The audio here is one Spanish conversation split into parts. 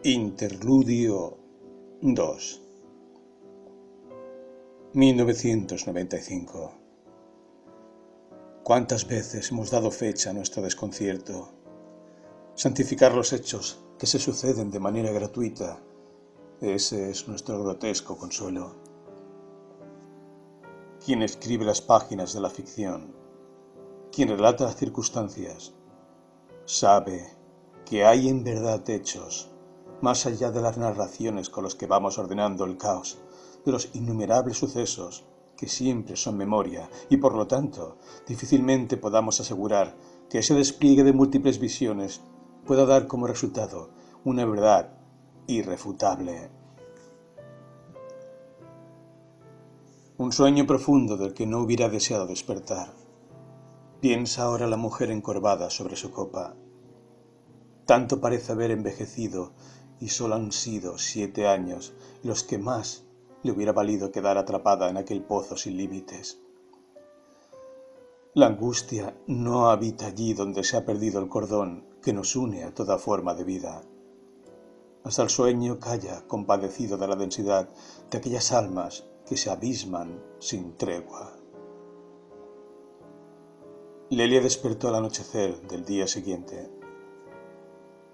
Interludio 2 1995. ¿Cuántas veces hemos dado fecha a nuestro desconcierto? Santificar los hechos que se suceden de manera gratuita, ese es nuestro grotesco consuelo. Quien escribe las páginas de la ficción, quien relata las circunstancias, sabe que hay en verdad hechos más allá de las narraciones con los que vamos ordenando el caos, de los innumerables sucesos que siempre son memoria y por lo tanto difícilmente podamos asegurar que ese despliegue de múltiples visiones pueda dar como resultado una verdad irrefutable. Un sueño profundo del que no hubiera deseado despertar. Piensa ahora la mujer encorvada sobre su copa. Tanto parece haber envejecido y solo han sido 7 años los que más le hubiera valido quedar atrapada en aquel pozo sin límites. La angustia no habita allí donde se ha perdido el cordón que nos une a toda forma de vida. Hasta el sueño calla compadecido de la densidad de aquellas almas que se abisman sin tregua. Lelia despertó al anochecer del día siguiente.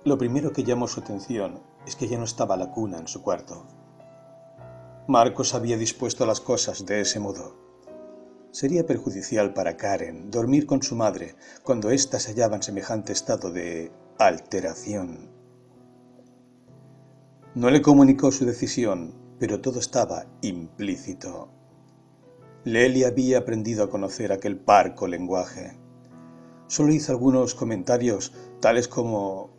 Lo primero que llamó su atención es que ya no estaba la cuna en su cuarto. Marcos había dispuesto las cosas de ese modo. Sería perjudicial para Karen dormir con su madre cuando ésta se hallaba en semejante estado de alteración. No le comunicó su decisión, pero todo estaba implícito. Lelia había aprendido a conocer aquel parco lenguaje. Solo hizo algunos comentarios tales como: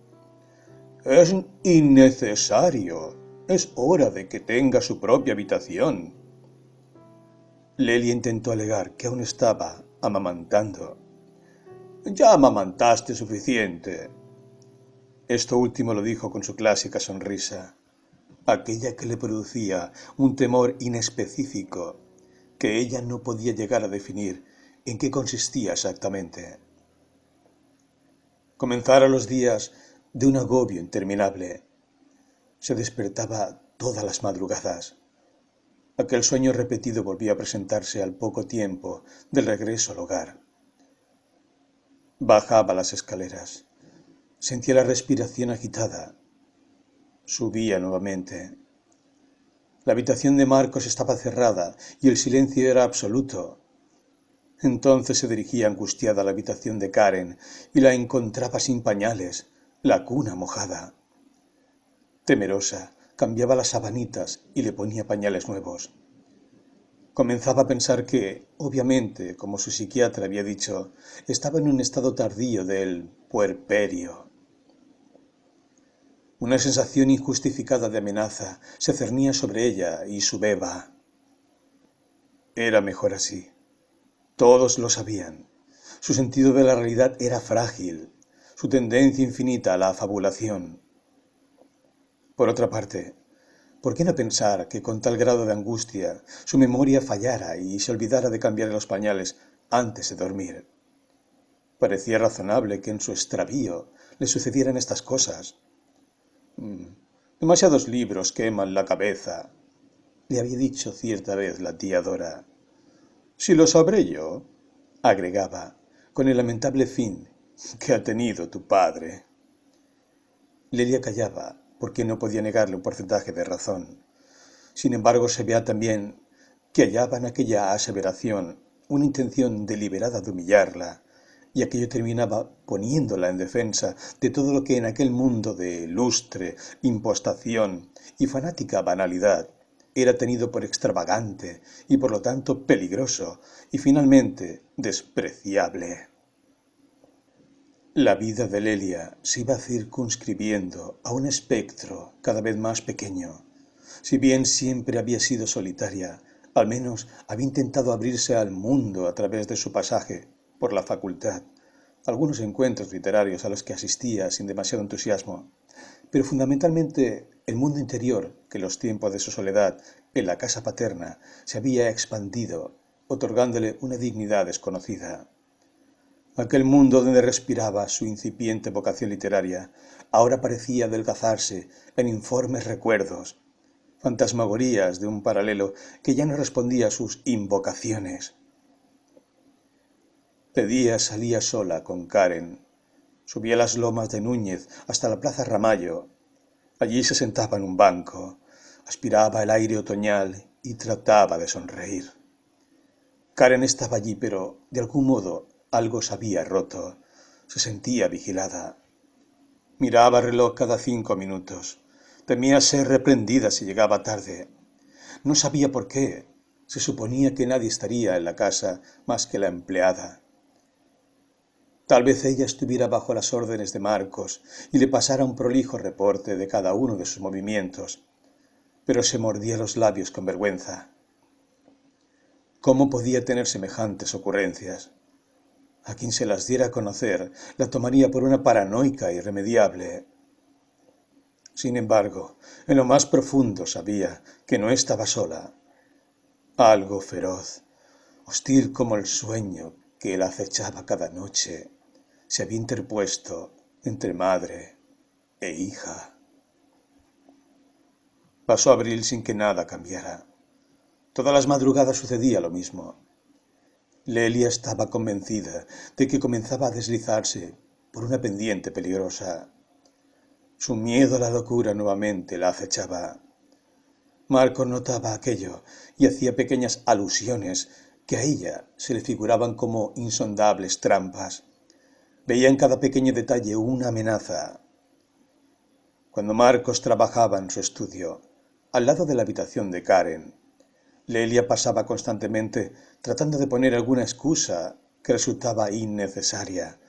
«Es innecesario. Es hora de que tenga su propia habitación». Lelia intentó alegar que aún estaba amamantando. «Ya amamantaste suficiente». Esto último lo dijo con su clásica sonrisa, aquella que le producía un temor inespecífico, que ella no podía llegar a definir en qué consistía exactamente. Comenzaron los días de un agobio interminable. Se despertaba todas las madrugadas. Aquel sueño repetido volvía a presentarse al poco tiempo del regreso al hogar. Bajaba las escaleras. Sentía la respiración agitada. Subía nuevamente. La habitación de Marcos estaba cerrada y el silencio era absoluto. Entonces se dirigía angustiada a la habitación de Karen y la encontraba sin pañales, la cuna mojada. Temerosa, cambiaba las sabanitas y le ponía pañales nuevos. Comenzaba a pensar que, obviamente, como su psiquiatra había dicho, estaba en un estado tardío del puerperio. Una sensación injustificada de amenaza se cernía sobre ella y su beba. Era mejor así. Todos lo sabían. Su sentido de la realidad era frágil, su tendencia infinita a la afabulación. Por otra parte, ¿por qué no pensar que con tal grado de angustia su memoria fallara y se olvidara de cambiar los pañales antes de dormir? Parecía razonable que en su extravío le sucedieran estas cosas. Demasiados libros queman la cabeza, le había dicho cierta vez la tía Dora. Si lo sabré yo, agregaba, con el lamentable fin que ha tenido tu padre. Lelia callaba, porque no podía negarle un porcentaje de razón. Sin embargo, se veía también que hallaba en aquella aseveración una intención deliberada de humillarla, y aquello terminaba poniéndola en defensa de todo lo que en aquel mundo de lustre, impostación y fanática banalidad era tenido por extravagante y por lo tanto peligroso y finalmente despreciable. La vida de Lelia se iba circunscribiendo a un espectro cada vez más pequeño. Si bien siempre había sido solitaria, al menos había intentado abrirse al mundo a través de su pasaje por la facultad, algunos encuentros literarios a los que asistía sin demasiado entusiasmo, pero fundamentalmente el mundo interior que en los tiempos de su soledad en la casa paterna se había expandido, otorgándole una dignidad desconocida. Aquel mundo donde respiraba su incipiente vocación literaria ahora parecía adelgazarse en informes recuerdos, fantasmagorías de un paralelo que ya no respondía a sus invocaciones. De día salía sola con Karen, subía las lomas de Núñez hasta la plaza Ramallo. Allí se sentaba en un banco, aspiraba el aire otoñal y trataba de sonreír. Karen estaba allí, pero de algún modo algo se había roto. Se sentía vigilada. Miraba el reloj cada 5 minutos. Temía ser reprendida si llegaba tarde. No sabía por qué. Se suponía que nadie estaría en la casa más que la empleada. Tal vez ella estuviera bajo las órdenes de Marcos y le pasara un prolijo reporte de cada uno de sus movimientos, pero se mordía los labios con vergüenza. ¿Cómo podía tener semejantes ocurrencias? A quien se las diera a conocer la tomaría por una paranoica irremediable. Sin embargo, en lo más profundo sabía que no estaba sola. Algo feroz, hostil como el sueño que la acechaba cada noche, se había interpuesto entre madre e hija. Pasó abril sin que nada cambiara. Todas las madrugadas sucedía lo mismo. Lelia estaba convencida de que comenzaba a deslizarse por una pendiente peligrosa. Su miedo a la locura nuevamente la acechaba. Marco notaba aquello y hacía pequeñas alusiones que a ella se le figuraban como insondables trampas. Veía en cada pequeño detalle una amenaza. Cuando Marcos trabajaba en su estudio, al lado de la habitación de Karen, Lelia pasaba constantemente tratando de poner alguna excusa que resultaba innecesaria,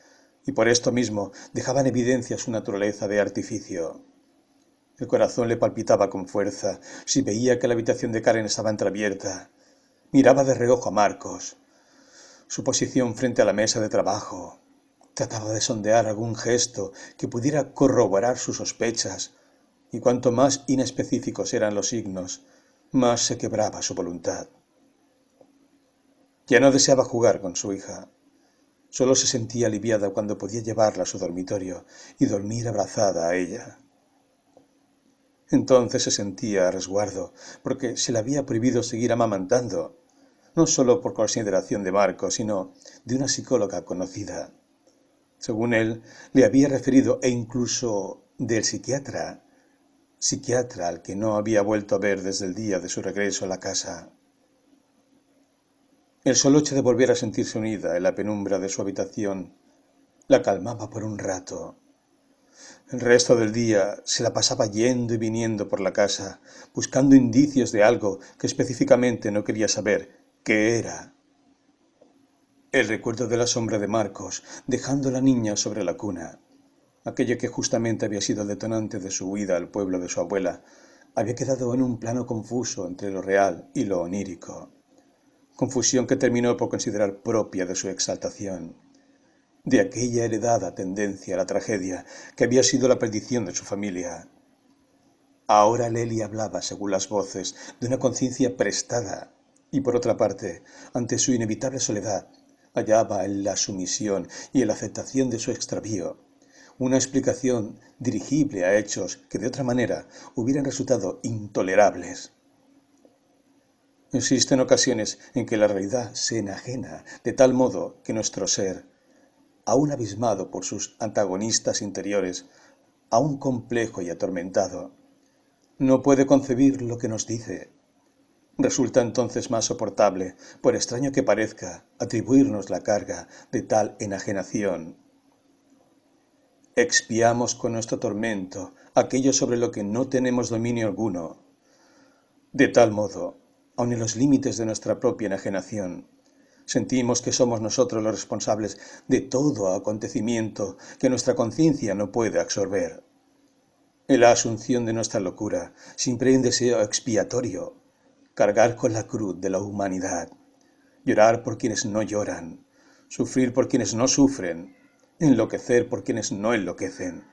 y por esto mismo dejaba en evidencia su naturaleza de artificio. El corazón le palpitaba con fuerza si veía que la habitación de Karen estaba entreabierta. Miraba de reojo a Marcos, su posición frente a la mesa de trabajo. Trataba de sondear algún gesto que pudiera corroborar sus sospechas, y cuanto más inespecíficos eran los signos, más se quebraba su voluntad. Ya no deseaba jugar con su hija. Solo se sentía aliviada cuando podía llevarla a su dormitorio y dormir abrazada a ella. Entonces se sentía a resguardo, porque se le había prohibido seguir amamantando, no solo por consideración de Marcos, sino de una psicóloga conocida. Según él, le había referido, e incluso del psiquiatra al que no había vuelto a ver desde el día de su regreso a la casa. El solo hecho de volver a sentirse unida en la penumbra de su habitación la calmaba por un rato. El resto del día se la pasaba yendo y viniendo por la casa, buscando indicios de algo que específicamente no quería saber qué era. El recuerdo de la sombra de Marcos, dejando a la niña sobre la cuna, aquello que justamente había sido detonante de su huida al pueblo de su abuela, había quedado en un plano confuso entre lo real y lo onírico. Confusión que terminó por considerar propia de su exaltación, de aquella heredada tendencia a la tragedia que había sido la perdición de su familia. Ahora Lelia hablaba, según las voces, de una conciencia prestada, y por otra parte, ante su inevitable soledad, hallaba en la sumisión y en la aceptación de su extravío una explicación dirigible a hechos que de otra manera hubieran resultado intolerables. Existen ocasiones en que la realidad se enajena de tal modo que nuestro ser, aún abismado por sus antagonistas interiores, aún complejo y atormentado, no puede concebir lo que nos dice. Resulta entonces más soportable, por extraño que parezca, atribuirnos la carga de tal enajenación. Expiamos con nuestro tormento aquello sobre lo que no tenemos dominio alguno. De tal modo, aun en los límites de nuestra propia enajenación, sentimos que somos nosotros los responsables de todo acontecimiento que nuestra conciencia no puede absorber. En la asunción de nuestra locura siempre hay un deseo expiatorio, cargar con la cruz de la humanidad, llorar por quienes no lloran, sufrir por quienes no sufren, enloquecer por quienes no enloquecen.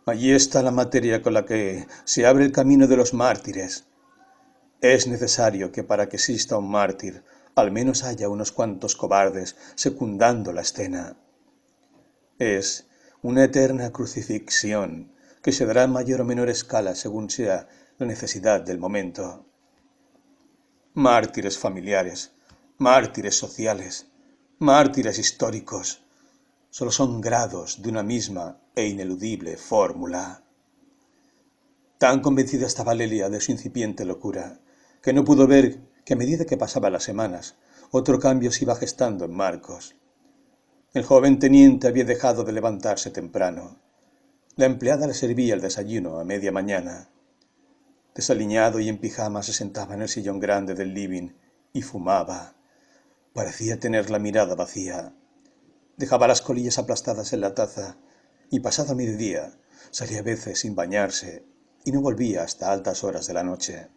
Allí está la materia con la que se abre el camino de los mártires. Es necesario que para que exista un mártir al menos haya unos cuantos cobardes secundando la escena. Es una eterna crucifixión que se dará en mayor o menor escala según sea la necesidad del momento. Mártires familiares, mártires sociales, mártires históricos, solo son grados de una misma e ineludible fórmula. Tan convencida estaba Lelia de su incipiente locura, que no pudo ver que a medida que pasaban las semanas, otro cambio se iba gestando en Marcos. El joven teniente había dejado de levantarse temprano. La empleada le servía el desayuno a media mañana. Desaliñado y en pijama se sentaba en el sillón grande del living y fumaba. Parecía tener la mirada vacía. Dejaba las colillas aplastadas en la taza y pasado mediodía salía a veces sin bañarse y no volvía hasta altas horas de la noche.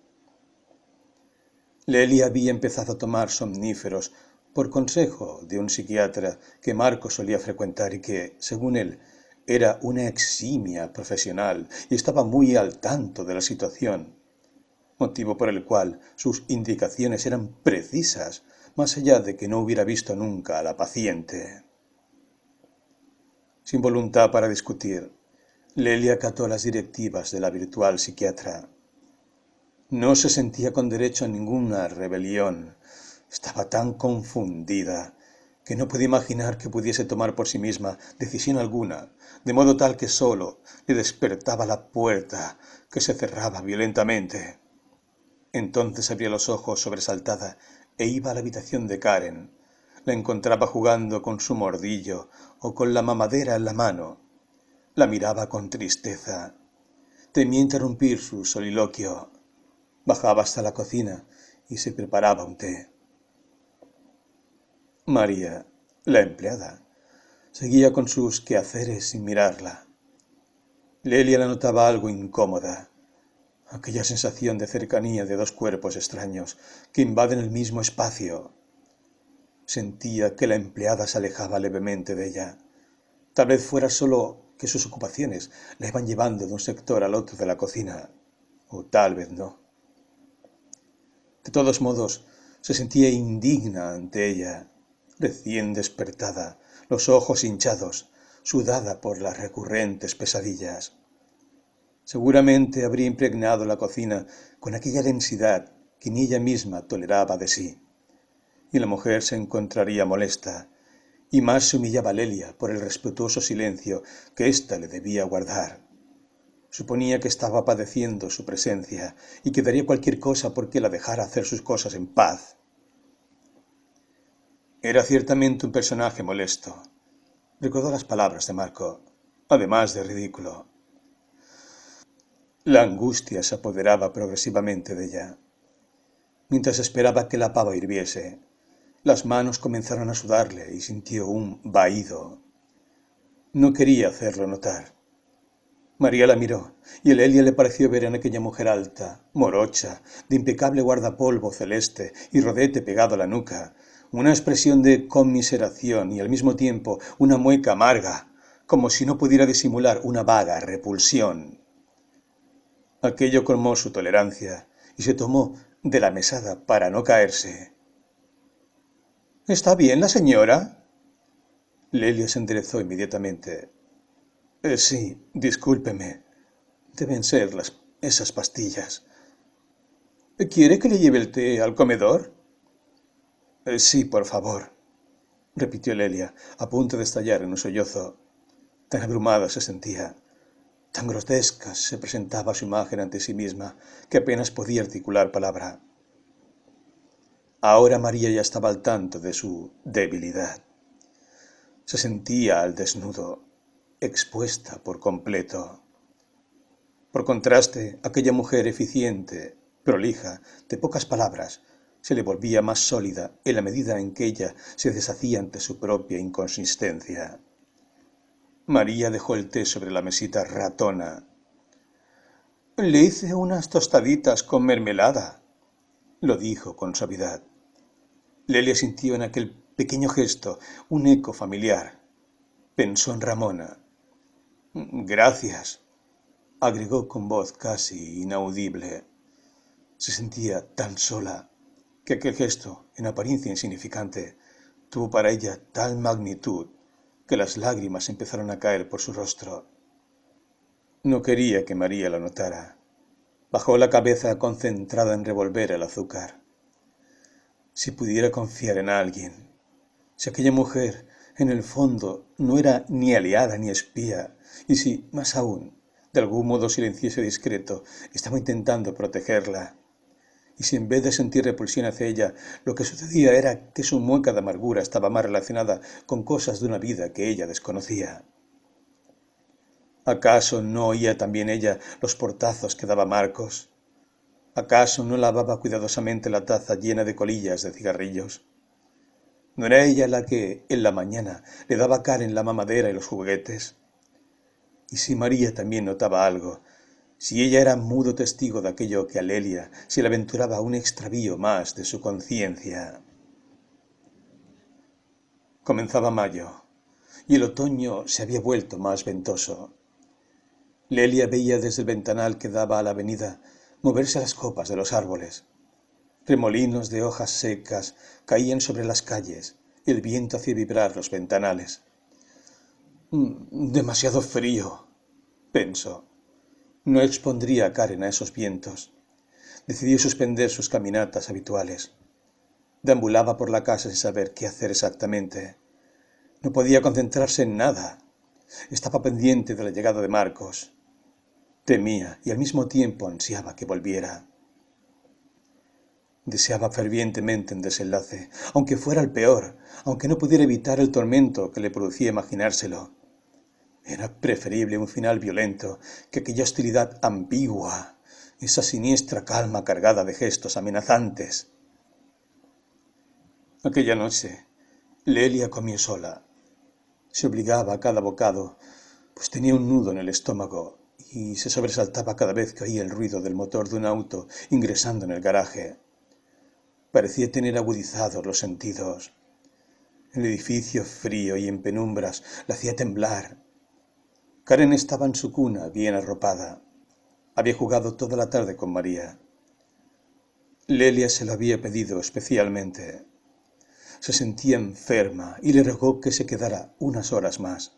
Lelia había empezado a tomar somníferos por consejo de un psiquiatra que Marcos solía frecuentar y que, según él, era una eximia profesional y estaba muy al tanto de la situación, motivo por el cual sus indicaciones eran precisas, más allá de que no hubiera visto nunca a la paciente. Sin voluntad para discutir, Lelia acató las directivas de la virtual psiquiatra. No se sentía con derecho a ninguna rebelión. Estaba tan confundida que no podía imaginar que pudiese tomar por sí misma decisión alguna, de modo tal que solo le despertaba la puerta, que se cerraba violentamente. Entonces abría los ojos sobresaltada e iba a la habitación de Karen. La encontraba jugando con su mordillo o con la mamadera en la mano. La miraba con tristeza. Temía interrumpir su soliloquio. Bajaba hasta la cocina y se preparaba un té. María, la empleada, seguía con sus quehaceres sin mirarla. Lelia la notaba algo incómoda. Aquella sensación de cercanía de dos cuerpos extraños que invaden el mismo espacio. Sentía que la empleada se alejaba levemente de ella. Tal vez fuera solo que sus ocupaciones la iban llevando de un sector al otro de la cocina, o tal vez no. De todos modos, se sentía indigna ante ella, recién despertada, los ojos hinchados, sudada por las recurrentes pesadillas. Seguramente habría impregnado la cocina con aquella densidad que ni ella misma toleraba de sí, y la mujer se encontraría molesta, y más se humillaba Lelia por el respetuoso silencio que ésta le debía guardar. Suponía que estaba padeciendo su presencia y que daría cualquier cosa porque la dejara hacer sus cosas en paz. Era ciertamente un personaje molesto. Recordó las palabras de Marco, además de ridículo. La angustia se apoderaba progresivamente de ella. Mientras esperaba que la pava hirviese, las manos comenzaron a sudarle y sintió un vahido. No quería hacerlo notar. María la miró, y a Lelia le pareció ver en aquella mujer alta, morocha, de impecable guardapolvo celeste y rodete pegado a la nuca, una expresión de conmiseración y al mismo tiempo una mueca amarga, como si no pudiera disimular una vaga repulsión. Aquello colmó su tolerancia y se tomó de la mesada para no caerse. ¿Está bien la señora? Lelia se enderezó inmediatamente. Sí, discúlpeme. Deben ser esas pastillas. ¿Quiere que le lleve el té al comedor? Sí, por favor, repitió Lelia, a punto de estallar en un sollozo. Tan abrumada se sentía, tan grotesca se presentaba su imagen ante sí misma, que apenas podía articular palabra. Ahora María ya estaba al tanto de su debilidad. Se sentía al desnudo, expuesta por completo. Por contraste, aquella mujer eficiente, prolija, de pocas palabras, se le volvía más sólida en la medida en que ella se deshacía ante su propia inconsistencia. María dejó el té sobre la mesita ratona. Le hice unas tostaditas con mermelada, lo dijo con suavidad. Lelia sintió en aquel pequeño gesto un eco familiar. Pensó en Ramona. Gracias, agregó con voz casi inaudible. Se sentía tan sola, que aquel gesto, en apariencia insignificante, tuvo para ella tal magnitud que las lágrimas empezaron a caer por su rostro. No quería que María lo notara. Bajó la cabeza concentrada en revolver el azúcar. Si pudiera confiar en alguien, si aquella mujer, en el fondo, no era ni aliada ni espía, y si, más aún, de algún modo silencioso y discreto, estaba intentando protegerla, y si en vez de sentir repulsión hacia ella, lo que sucedía era que su mueca de amargura estaba más relacionada con cosas de una vida que ella desconocía. ¿Acaso no oía también ella los portazos que daba Marcos? ¿Acaso no lavaba cuidadosamente la taza llena de colillas de cigarrillos? ¿No era ella la que, en la mañana, le daba a Karen la mamadera y los juguetes? Y si María también notaba algo, si ella era mudo testigo de aquello que a Lelia se le aventuraba un extravío más de su conciencia. Comenzaba mayo, y el otoño se había vuelto más ventoso. Lelia veía desde el ventanal que daba a la avenida moverse las copas de los árboles. Remolinos de hojas secas caían sobre las calles y el viento hacía vibrar los ventanales. Demasiado frío, pensó. No expondría a Karen a esos vientos. Decidió suspender sus caminatas habituales. Deambulaba por la casa sin saber qué hacer exactamente. No podía concentrarse en nada. Estaba pendiente de la llegada de Marcos. Temía y al mismo tiempo ansiaba que volviera. Deseaba fervientemente un desenlace, aunque fuera el peor, aunque no pudiera evitar el tormento que le producía imaginárselo. Era preferible un final violento que aquella hostilidad ambigua, esa siniestra calma cargada de gestos amenazantes. Aquella noche, Lelia comió sola. Se obligaba a cada bocado, pues tenía un nudo en el estómago y se sobresaltaba cada vez que oía el ruido del motor de un auto ingresando en el garaje. Parecía tener agudizados los sentidos. El edificio frío y en penumbras la hacía temblar. Karen estaba en su cuna, bien arropada. Había jugado toda la tarde con María. Lelia se lo había pedido especialmente. Se sentía enferma y le rogó que se quedara unas horas más.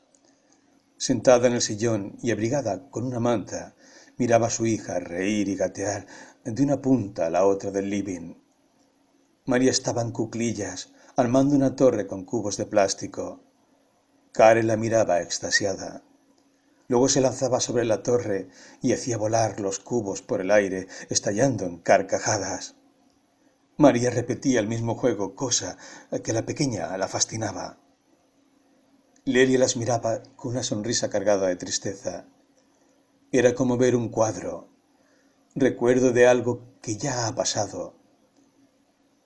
Sentada en el sillón y abrigada con una manta, miraba a su hija reír y gatear de una punta a la otra del living. María estaba en cuclillas, armando una torre con cubos de plástico. Karen la miraba extasiada. Luego se lanzaba sobre la torre y hacía volar los cubos por el aire, estallando en carcajadas. María repetía el mismo juego, cosa que a la pequeña la fascinaba. Lelia las miraba con una sonrisa cargada de tristeza. Era como ver un cuadro, recuerdo de algo que ya ha pasado.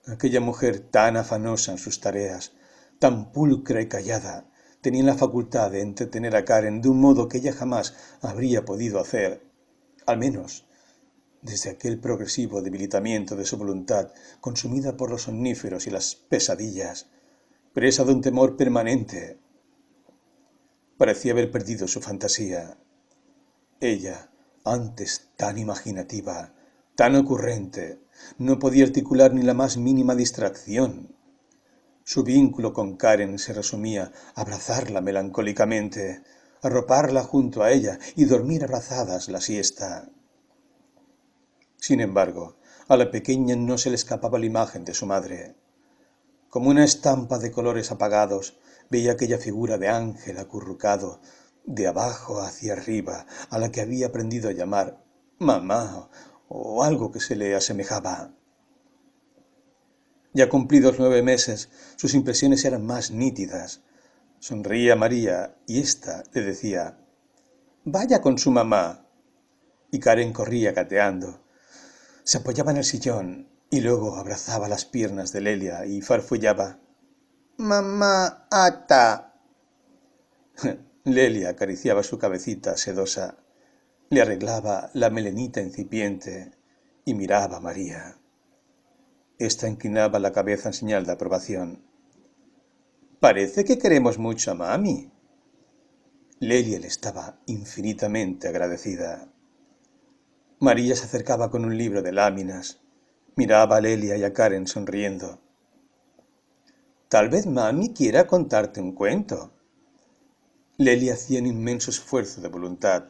Aquella mujer tan afanosa en sus tareas, tan pulcra y callada, tenía la facultad de entretener a Karen de un modo que ella jamás habría podido hacer, al menos desde aquel progresivo debilitamiento de su voluntad, consumida por los somníferos y las pesadillas, presa de un temor permanente. Parecía haber perdido su fantasía. Ella, antes tan imaginativa, tan ocurrente, no podía articular ni la más mínima distracción. Su vínculo con Karen se resumía a abrazarla melancólicamente, arroparla junto a ella y dormir abrazadas la siesta. Sin embargo, a la pequeña no se le escapaba la imagen de su madre. Como una estampa de colores apagados, veía aquella figura de ángel acurrucado, de abajo hacia arriba, a la que había aprendido a llamar mamá o algo que se le asemejaba. Ya cumplidos 9 meses, sus impresiones eran más nítidas. Sonreía María y ésta le decía: «Vaya con su mamá». Y Karen corría gateando. Se apoyaba en el sillón y luego abrazaba las piernas de Lelia y farfullaba: «Mamá, ata». Lelia acariciaba su cabecita sedosa, le arreglaba la melenita incipiente y miraba a María. Esta inclinaba la cabeza en señal de aprobación. «Parece que queremos mucho a mami». Lelia le estaba infinitamente agradecida. María se acercaba con un libro de láminas. Miraba a Lelia y a Karen sonriendo. Tal vez mami quiera contarte un cuento. Lelia hacía un inmenso esfuerzo de voluntad.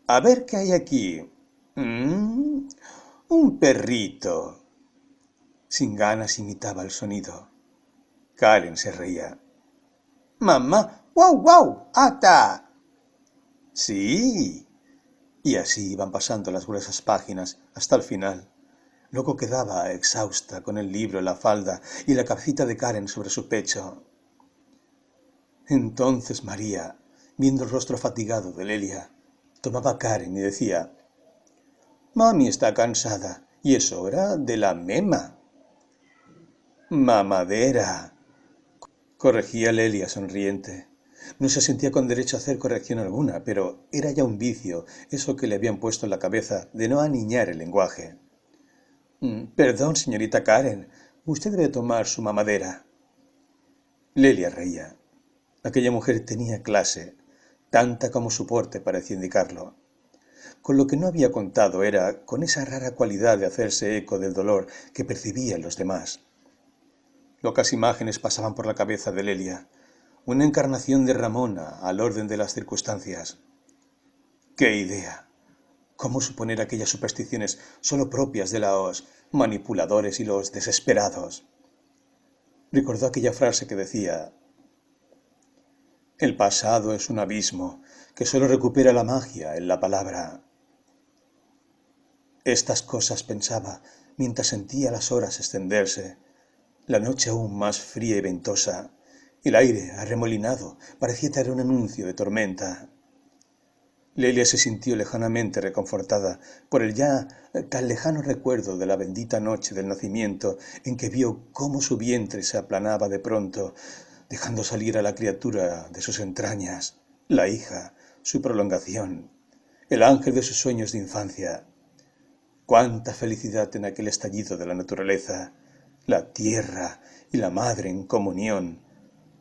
A ver qué hay aquí. Un perrito. Sin ganas imitaba el sonido. Karen se reía. Mamá, guau, guau, ata. Sí. Y así iban pasando las gruesas páginas hasta el final. Luego quedaba exhausta con el libro en la falda y la cabecita de Karen sobre su pecho. Entonces María, viendo el rostro fatigado de Lelia, tomaba a Karen y decía: Mami está cansada y es hora de la mema. Mamadera, corregía Lelia sonriente. No se sentía con derecho a hacer corrección alguna, pero era ya un vicio eso que le habían puesto en la cabeza de no aniñar el lenguaje. Perdón, señorita Karen, usted debe tomar su mamadera. Lelia reía. Aquella mujer tenía clase, tanta como su porte parecía indicarlo. Con lo que no había contado era con esa rara cualidad de hacerse eco del dolor que percibía en los demás. Locas imágenes pasaban por la cabeza de Lelia, una encarnación de Ramona al orden de las circunstancias. ¡Qué idea! ¿Cómo suponer aquellas supersticiones solo propias de los manipuladores y los desesperados? Recordó aquella frase que decía: el pasado es un abismo que solo recupera la magia en la palabra. Estas cosas pensaba mientras sentía las horas extenderse, la noche aún más fría y ventosa. El aire, arremolinado, parecía traer un anuncio de tormenta. Lelia se sintió lejanamente reconfortada por el ya tan lejano recuerdo de la bendita noche del nacimiento en que vio cómo su vientre se aplanaba de pronto, dejando salir a la criatura de sus entrañas, la hija, su prolongación, el ángel de sus sueños de infancia. Cuánta felicidad en aquel estallido de la naturaleza, la tierra y la madre en comunión,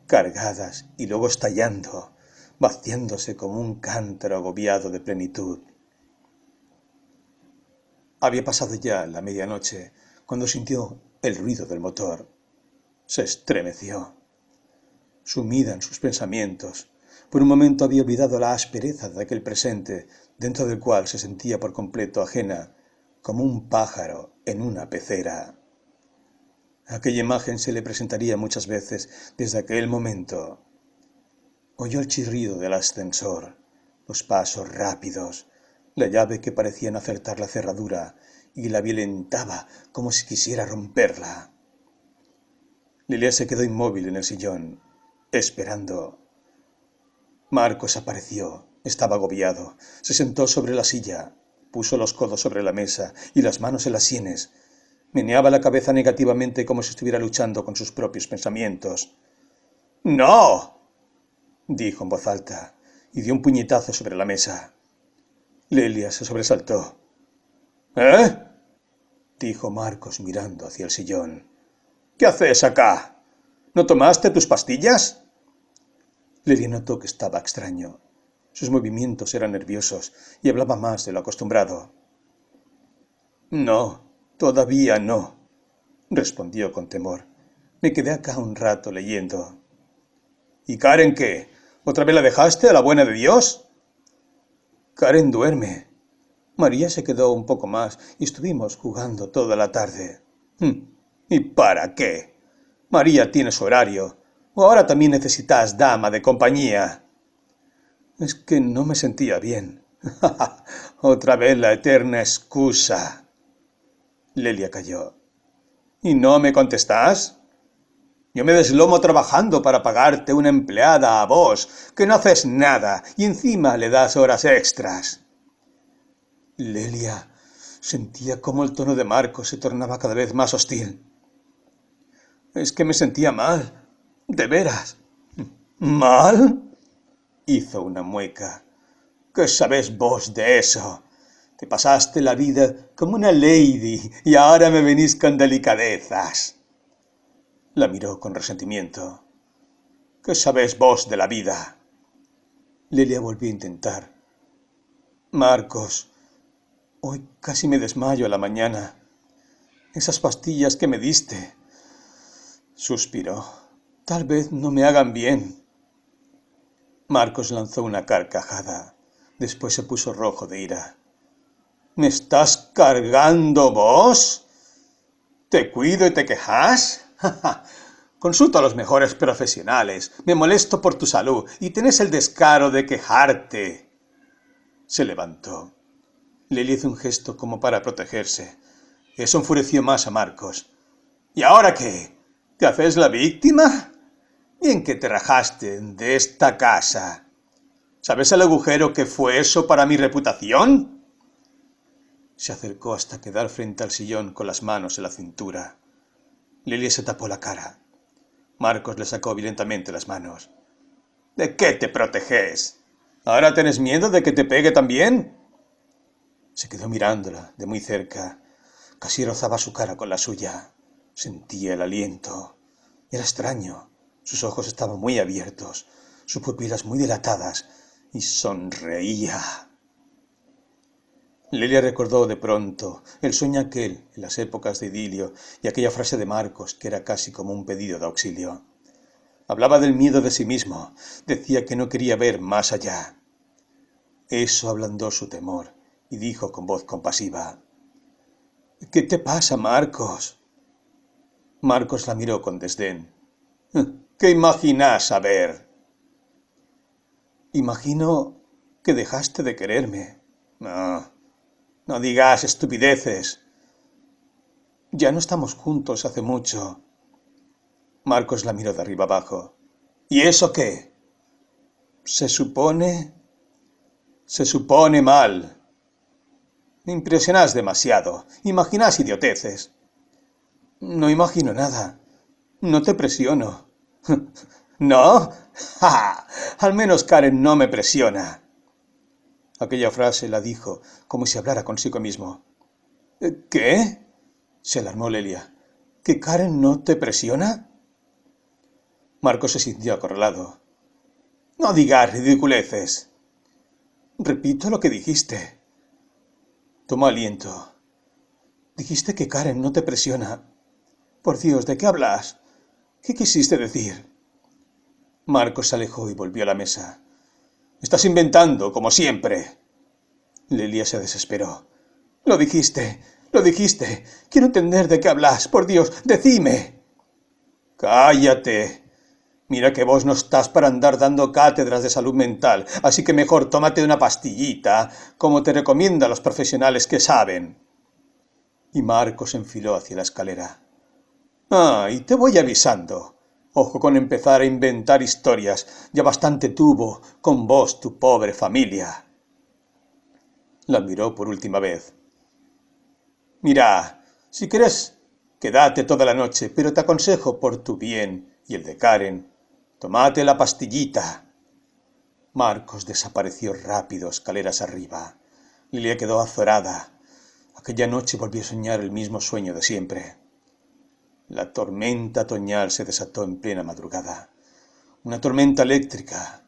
cargadas y luego estallando, vaciándose como un cántaro agobiado de plenitud. Había pasado ya la medianoche cuando sintió el ruido del motor. Se estremeció. Sumida en sus pensamientos, por un momento había olvidado la aspereza de aquel presente, dentro del cual se sentía por completo ajena, como un pájaro en una pecera. Aquella imagen se le presentaría muchas veces desde aquel momento. Oyó el chirrido del ascensor, los pasos rápidos, la llave que parecía no acertar la cerradura y la violentaba como si quisiera romperla. Lelia se quedó inmóvil en el sillón, esperando. Marcos apareció, estaba agobiado, se sentó sobre la silla, puso los codos sobre la mesa y las manos en las sienes. Meneaba la cabeza negativamente como si estuviera luchando con sus propios pensamientos. ¡No!, dijo en voz alta, y dio un puñetazo sobre la mesa. Lelia se sobresaltó. «¿Eh?», dijo Marcos mirando hacia el sillón. «¿Qué haces acá? ¿No tomaste tus pastillas?». Lelia notó que estaba extraño. Sus movimientos eran nerviosos y hablaba más de lo acostumbrado. «No, todavía no», respondió con temor. «Me quedé acá un rato leyendo». «¿Y Karen qué? ¿Otra vez la dejaste a la buena de Dios?». «Karen duerme. María se quedó un poco más y estuvimos jugando toda la tarde». «¿Y para qué? María tiene su horario. ¿O ahora también necesitas dama de compañía?». «Es que no me sentía bien». «Otra vez la eterna excusa». Lelia calló. «¿Y no me contestás? Yo me deslomo trabajando para pagarte una empleada a vos, que no haces nada y encima le das horas extras». Lelia sentía cómo el tono de Marcos se tornaba cada vez más hostil. «Es que me sentía mal, de veras». «¿Mal?», hizo una mueca. «¿Qué sabés vos de eso? Te pasaste la vida como una lady y ahora me venís con delicadezas». La miró con resentimiento. «¿Qué sabés vos de la vida?». Lelia volvió a intentar. «Marcos, hoy casi me desmayo a la mañana. Esas pastillas que me diste. Suspiró. Tal vez no me hagan bien. Marcos lanzó una carcajada. Después se puso rojo de ira. ¿Me estás cargando vos? ¿Te cuido y te quejas? Consulto a los mejores profesionales. Me molesto por tu salud y tienes el descaro de quejarte. Se levantó. Lelia hizo un gesto como para protegerse. Eso enfureció más a Marcos. ¿Y ahora qué? ¿Te haces la víctima? Bien que te rajaste de esta casa. ¿Sabes el agujero que fue eso para mi reputación? Se acercó hasta quedar frente al sillón con las manos en la cintura. Lelia se tapó la cara. Marcos le sacó violentamente las manos. ¿De qué te proteges? ¿Ahora tienes miedo de que te pegue también? Se quedó mirándola de muy cerca. Casi rozaba su cara con la suya. Sentía el aliento. Era extraño. Sus ojos estaban muy abiertos, sus pupilas muy dilatadas, y sonreía. Lelia recordó de pronto el sueño aquel en las épocas de idilio y aquella frase de Marcos que era casi como un pedido de auxilio. Hablaba del miedo de sí mismo, decía que no quería ver más allá. Eso ablandó su temor y dijo con voz compasiva: ¿Qué te pasa, Marcos? Marcos la miró con desdén. ¿Qué imaginás saber? Imagino que dejaste de quererme. No digas estupideces. Ya no estamos juntos hace mucho. Marcos la miró de arriba abajo. ¿Y eso qué? Se supone mal. Me impresionás demasiado. Imaginás idioteces. No imagino nada. No te presiono. ¿No? ¡Ja! Al menos Karen no me presiona. Aquella frase la dijo como si hablara consigo mismo. ¿Qué? Se alarmó Lelia. ¿Que Karen no te presiona? Marcos se sintió acorralado. No digas ridiculeces. Repito lo que dijiste. Tomó aliento. Dijiste que Karen no te presiona. Por Dios, ¿de qué hablas? ¿Qué quisiste decir? Marcos se alejó y volvió a la mesa. Estás inventando, como siempre. Lelia se desesperó. Lo dijiste. Quiero entender de qué hablas. Por Dios, decime. Cállate. Mira que vos no estás para andar dando cátedras de salud mental, así que mejor tómate una pastillita, como te recomiendan los profesionales que saben. Y Marcos se enfiló hacia la escalera. Y te voy avisando. Ojo con empezar a inventar historias. Ya bastante tuvo con vos tu pobre familia. La miró por última vez. Mira, si quieres, quédate toda la noche, pero te aconsejo por tu bien y el de Karen, tómate la pastillita. Marcos desapareció rápido escaleras arriba. Lilia quedó azorada. Aquella noche volvió a soñar el mismo sueño de siempre. La tormenta otoñal se desató en plena madrugada. Una tormenta eléctrica.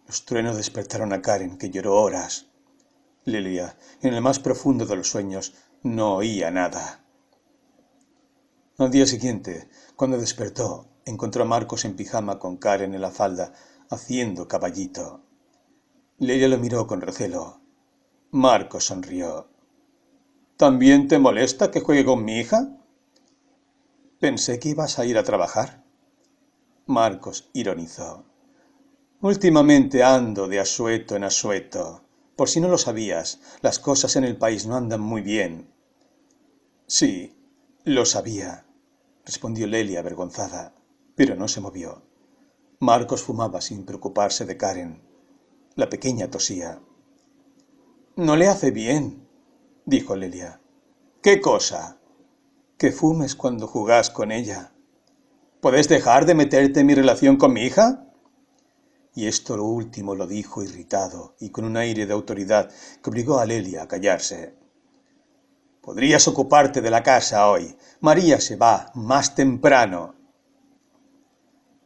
Los truenos despertaron a Karen, que lloró horas. Lilia, en el más profundo de los sueños, no oía nada. Al día siguiente, cuando despertó, encontró a Marcos en pijama con Karen en la falda, haciendo caballito. Lilia lo miró con recelo. Marcos sonrió. ¿También te molesta que juegue con mi hija? Pensé que ibas a ir a trabajar. Marcos ironizó. Últimamente ando de asueto en asueto. Por si no lo sabías, las cosas en el país no andan muy bien. Sí, lo sabía, respondió Lelia avergonzada, pero no se movió. Marcos fumaba sin preocuparse de Karen. La pequeña tosía. No le hace bien, dijo Lelia. ¿Qué cosa? Que fumes cuando jugás con ella. ¿Podés dejar de meterte en mi relación con mi hija? Y esto lo último lo dijo irritado y con un aire de autoridad que obligó a Lelia a callarse. Podrías ocuparte de la casa hoy. María se va más temprano.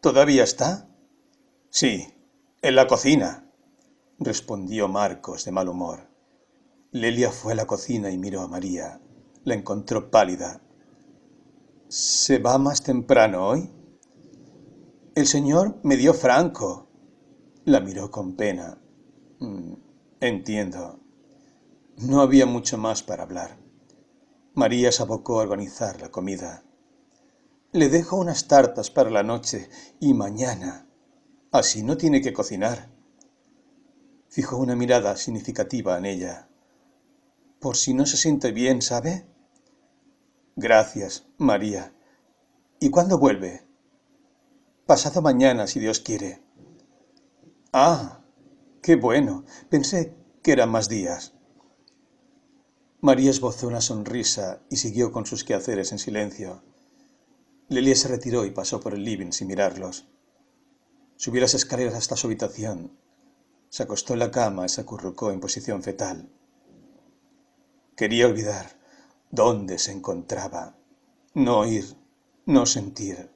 ¿Todavía está? Sí, en la cocina, respondió Marcos de mal humor. Lelia fue a la cocina y miró a María. La encontró pálida. ¿Se va más temprano hoy? El señor me dio franco. La miró con pena. Entiendo. No había mucho más para hablar. María se abocó a organizar la comida. Le dejo unas tartas para la noche y mañana. Así no tiene que cocinar. Fijó una mirada significativa en ella. Por si no se siente bien, ¿sabe? Gracias, María. ¿Y cuándo vuelve? Pasado mañana, si Dios quiere. Ah, qué bueno. Pensé que eran más días. María esbozó una sonrisa y siguió con sus quehaceres en silencio. Lelia se retiró y pasó por el living sin mirarlos. Subió las escaleras hasta su habitación. Se acostó en la cama y se acurrucó en posición fetal. Quería olvidar dónde se encontraba. No oír, no sentir.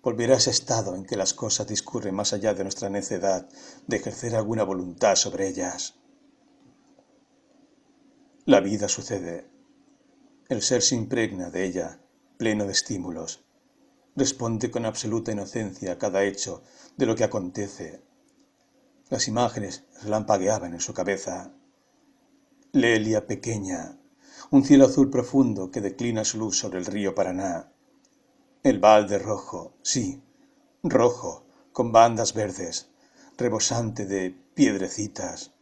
Volver a ese estado en que las cosas discurren más allá de nuestra necedad de ejercer alguna voluntad sobre ellas. La vida sucede. El ser se impregna de ella, pleno de estímulos. Responde con absoluta inocencia a cada hecho de lo que acontece. Las imágenes relampagueaban en su cabeza. Lelia pequeña, un cielo azul profundo que declina su luz sobre el río Paraná. El balde rojo, sí, rojo, con bandas verdes, rebosante de piedrecitas.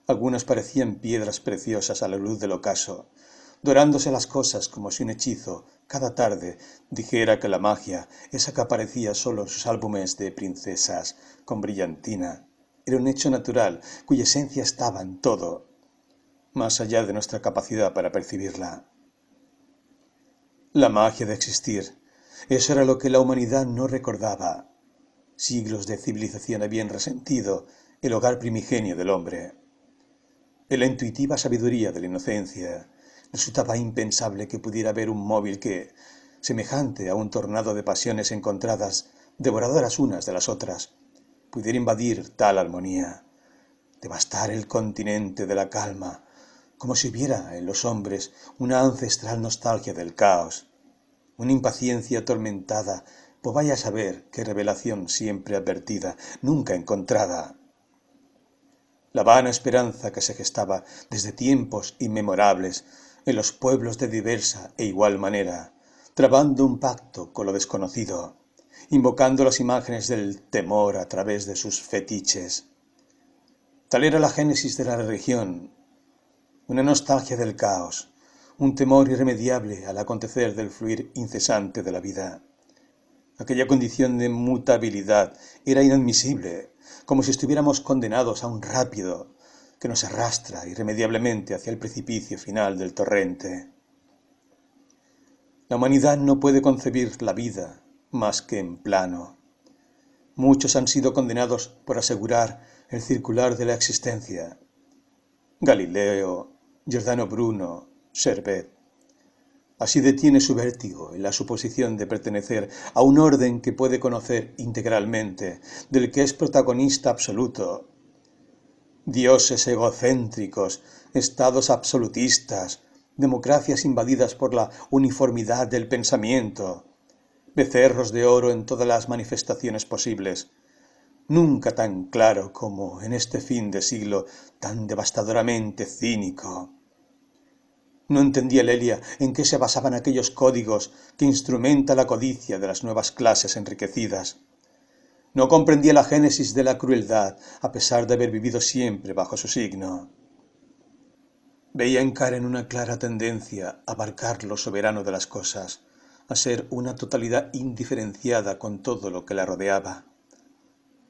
Algunas parecían piedras preciosas a la luz del ocaso, dorándose las cosas como si un hechizo, cada tarde, dijera que la magia, esa que aparecía solo en sus álbumes de princesas con brillantina, era un hecho natural cuya esencia estaba en todo, más allá de nuestra capacidad para percibirla. La magia de existir, eso era lo que la humanidad no recordaba. Siglos de civilización habían resentido el hogar primigenio del hombre. En la intuitiva sabiduría de la inocencia, resultaba impensable que pudiera haber un móvil que, semejante a un tornado de pasiones encontradas, devoradoras unas de las otras, pudiera invadir tal armonía, devastar el continente de la calma, como si hubiera en los hombres una ancestral nostalgia del caos, una impaciencia atormentada por vaya a saber qué revelación siempre advertida, nunca encontrada. La vana esperanza que se gestaba desde tiempos inmemorables en los pueblos de diversa e igual manera, trabando un pacto con lo desconocido, invocando las imágenes del temor a través de sus fetiches. Tal era la génesis de la religión, una nostalgia del caos, un temor irremediable al acontecer del fluir incesante de la vida. Aquella condición de mutabilidad era inadmisible, como si estuviéramos condenados a un rápido que nos arrastra irremediablemente hacia el precipicio final del torrente. La humanidad no puede concebir la vida más que en plano. Muchos han sido condenados por asegurar el circular de la existencia. Galileo, Giordano Bruno, Servet. Así detiene su vértigo en la suposición de pertenecer a un orden que puede conocer integralmente, del que es protagonista absoluto. Dioses egocéntricos, estados absolutistas, democracias invadidas por la uniformidad del pensamiento, becerros de oro en todas las manifestaciones posibles, nunca tan claro como en este fin de siglo tan devastadoramente cínico. No entendía Lelia en qué se basaban aquellos códigos que instrumenta la codicia de las nuevas clases enriquecidas. No comprendía la génesis de la crueldad, a pesar de haber vivido siempre bajo su signo. Veía en Karen una clara tendencia a abarcar lo soberano de las cosas, a ser una totalidad indiferenciada con todo lo que la rodeaba.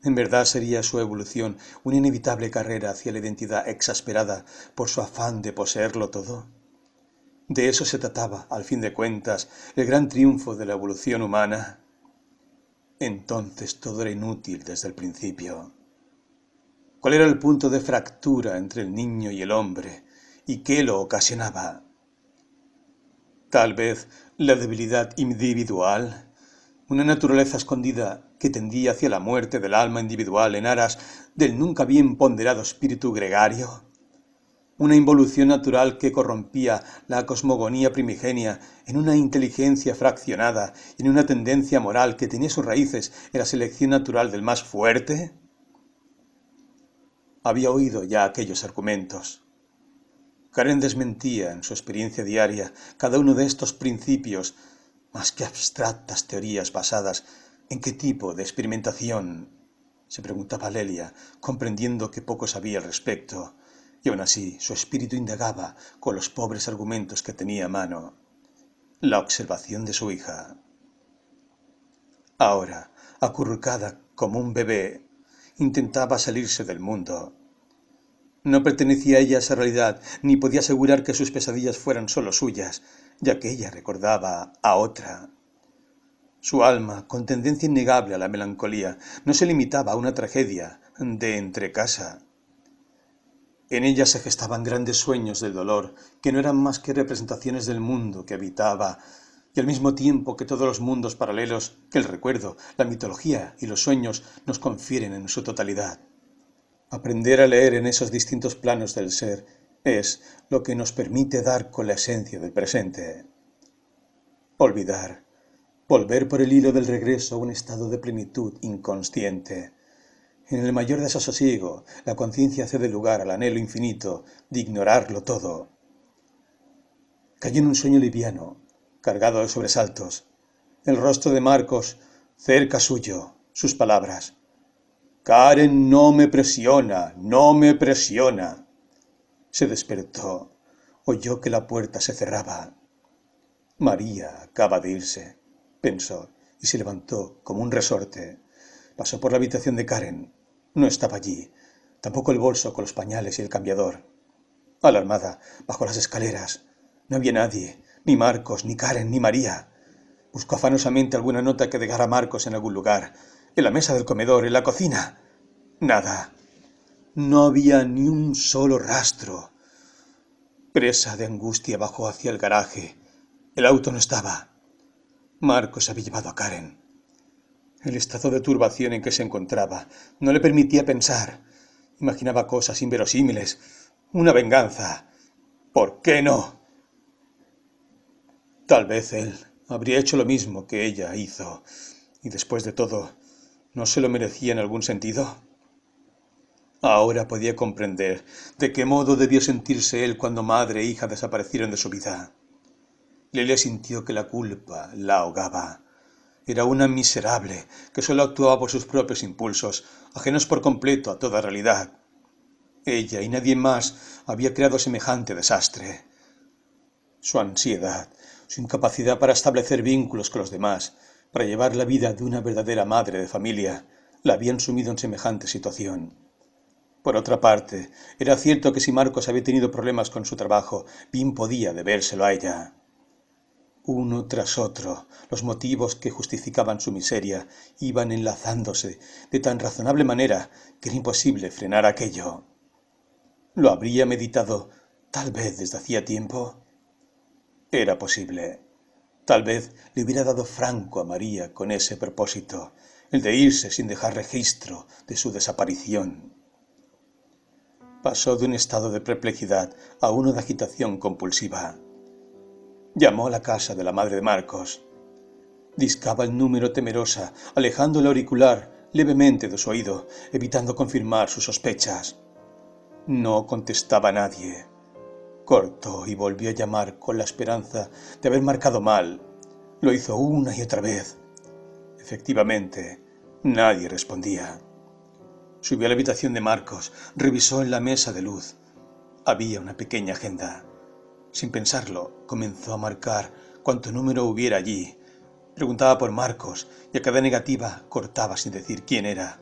En verdad sería su evolución una inevitable carrera hacia la identidad exasperada por su afán de poseerlo todo. De eso se trataba, al fin de cuentas, el gran triunfo de la evolución humana. Entonces todo era inútil desde el principio. ¿Cuál era el punto de fractura entre el niño y el hombre? ¿Y qué lo ocasionaba? Tal vez la debilidad individual, una naturaleza escondida que tendía hacia la muerte del alma individual en aras del nunca bien ponderado espíritu gregario. una involución natural que corrompía la cosmogonía primigenia en una inteligencia fraccionada y en una tendencia moral que tenía sus raíces en la selección natural del más fuerte? Había oído ya aquellos argumentos. Karen desmentía en su experiencia diaria cada uno de estos principios, más que abstractas teorías basadas en qué tipo de experimentación, se preguntaba Lelia, comprendiendo que poco sabía al respecto, y aún así su espíritu indagaba con los pobres argumentos que tenía a mano. La observación de su hija. Ahora, acurrucada como un bebé, intentaba salirse del mundo. No pertenecía a ella esa realidad, ni podía asegurar que sus pesadillas fueran solo suyas, ya que ella recordaba a otra. Su alma, con tendencia innegable a la melancolía, no se limitaba a una tragedia de entrecasa. En ella se gestaban grandes sueños del dolor, que no eran más que representaciones del mundo que habitaba, y al mismo tiempo que todos los mundos paralelos que el recuerdo, la mitología y los sueños nos confieren en su totalidad. Aprender a leer en esos distintos planos del ser es lo que nos permite dar con la esencia del presente. Olvidar, volver por el hilo del regreso a un estado de plenitud inconsciente. En el mayor desasosiego, la conciencia cede lugar al anhelo infinito de ignorarlo todo. Cayó en un sueño liviano, cargado de sobresaltos. El rostro de Marcos, cerca suyo, sus palabras. «Karen no me presiona, no me presiona». Se despertó. Oyó que la puerta se cerraba. María acaba de irse, pensó, y se levantó como un resorte. Pasó por la habitación de Karen. No estaba allí, tampoco el bolso con los pañales y el cambiador. Alarmada, bajó las escaleras. No había nadie, ni Marcos, ni Karen, ni María. Buscó afanosamente alguna nota que dejara Marcos en algún lugar, en la mesa del comedor, en la cocina. Nada. No había ni un solo rastro. Presa de angustia bajó hacia el garaje. El auto no estaba. Marcos había llevado a Karen. El estado de turbación en que se encontraba no le permitía pensar. Imaginaba cosas inverosímiles. Una venganza. ¿Por qué no? Tal vez él habría hecho lo mismo que ella hizo. Y después de todo, ¿no se lo merecía en algún sentido? Ahora podía comprender de qué modo debió sentirse él cuando madre e hija desaparecieron de su vida. Lelia sintió que la culpa la ahogaba. Era una miserable que solo actuaba por sus propios impulsos, ajenos por completo a toda realidad. Ella y nadie más había creado semejante desastre. Su ansiedad, su incapacidad para establecer vínculos con los demás, para llevar la vida de una verdadera madre de familia, la habían sumido en semejante situación. Por otra parte, era cierto que si Marcos había tenido problemas con su trabajo, bien podía debérselo a ella. Uno tras otro, los motivos que justificaban su miseria iban enlazándose de tan razonable manera que era imposible frenar aquello. ¿Lo habría meditado tal vez desde hacía tiempo? Era posible. Tal vez le hubiera dado franco a María con ese propósito, el de irse sin dejar registro de su desaparición. Pasó de un estado de perplejidad a uno de agitación compulsiva. Llamó a la casa de la madre de Marcos. Discaba el número temerosa, alejando el auricular levemente de su oído, evitando confirmar sus sospechas. No contestaba nadie. Cortó y volvió a llamar con la esperanza de haber marcado mal. Lo hizo una y otra vez. Efectivamente, nadie respondía. Subió a la habitación de Marcos, revisó en la mesa de luz. Había una pequeña agenda. Sin pensarlo, comenzó a marcar cuanto número hubiera allí. Preguntaba por Marcos y a cada negativa cortaba sin decir quién era.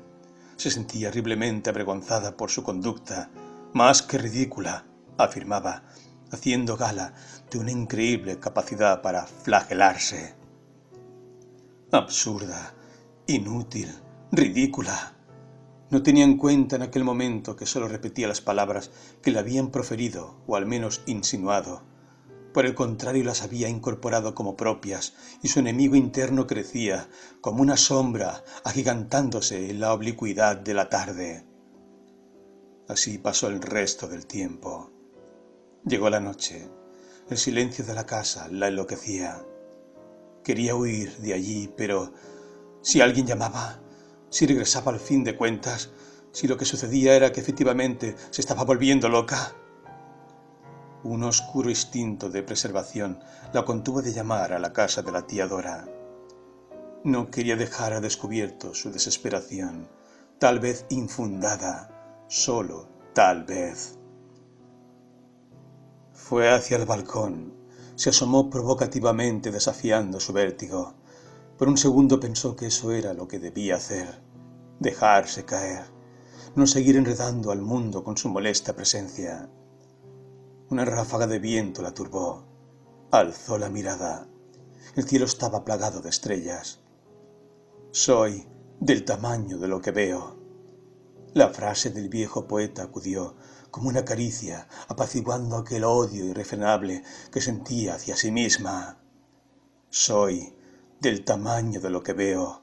Se sentía horriblemente avergonzada por su conducta, más que ridícula, afirmaba, haciendo gala de una increíble capacidad para flagelarse. Absurda, inútil, ridícula. No tenía en cuenta en aquel momento que solo repetía las palabras que le habían proferido o al menos insinuado. Por el contrario, las había incorporado como propias y su enemigo interno crecía como una sombra agigantándose en la oblicuidad de la tarde. Así pasó el resto del tiempo. Llegó la noche. El silencio de la casa la enloquecía. Quería huir de allí, pero si alguien llamaba, si regresaba al fin de cuentas, si lo que sucedía era que efectivamente se estaba volviendo loca. Un oscuro instinto de preservación la contuvo de llamar a la casa de la tía Dora. No quería dejar a descubierto su desesperación, tal vez infundada, solo tal vez. Fue hacia el balcón, se asomó provocativamente desafiando su vértigo. Por un segundo pensó que eso era lo que debía hacer, dejarse caer, no seguir enredando al mundo con su molesta presencia. Una ráfaga de viento la turbó, alzó la mirada. El cielo estaba plagado de estrellas. Soy del tamaño de lo que veo. La frase del viejo poeta acudió como una caricia, apaciguando aquel odio irrefrenable que sentía hacia sí misma. Soy del tamaño de lo que veo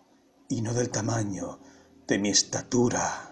y no del tamaño de mi estatura.